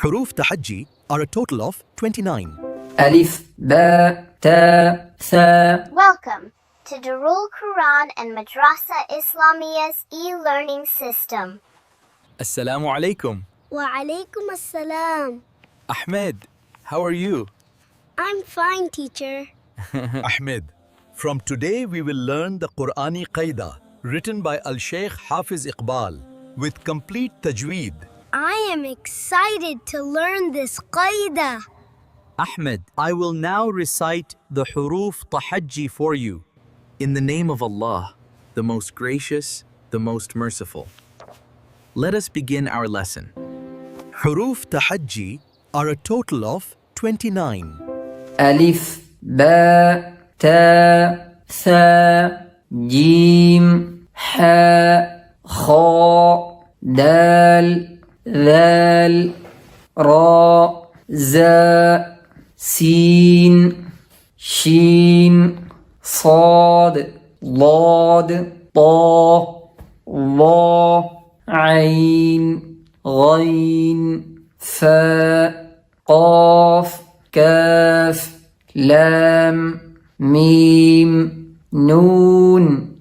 Huruf tahajji are a total of 29. ألف باء تاء ثاء. Welcome to Darul Quran and Madrasa Islamiya's e-learning system. Assalamu alaikum. Wa alaikum assalam. Ahmed, how are you? I'm fine, teacher. Ahmed, from today we will learn the Qur'ani Qaida written by Al-Sheikh Hafiz Iqbal with complete tajweed. I am excited to learn this qaida. Ahmed, I will now recite the Huruf Tahajji for you. In the name of Allah, the most gracious, the most merciful. Let us begin our lesson. Huruf Tahajji are a total of 29. ألف باء تاء ثاء جيم حاء خاء دال ذال راء زاء سين شين صاد ضاد طاء ظا عين غين فاء قاف كاف لام ميم نون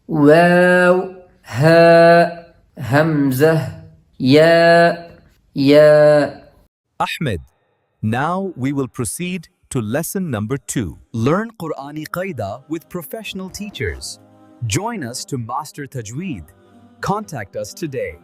واو هاء همزة ياء. Ahmed, now we will proceed to lesson number 2. Learn Qur'ani Qaida with professional teachers. Join us to master Tajweed. Contact us today.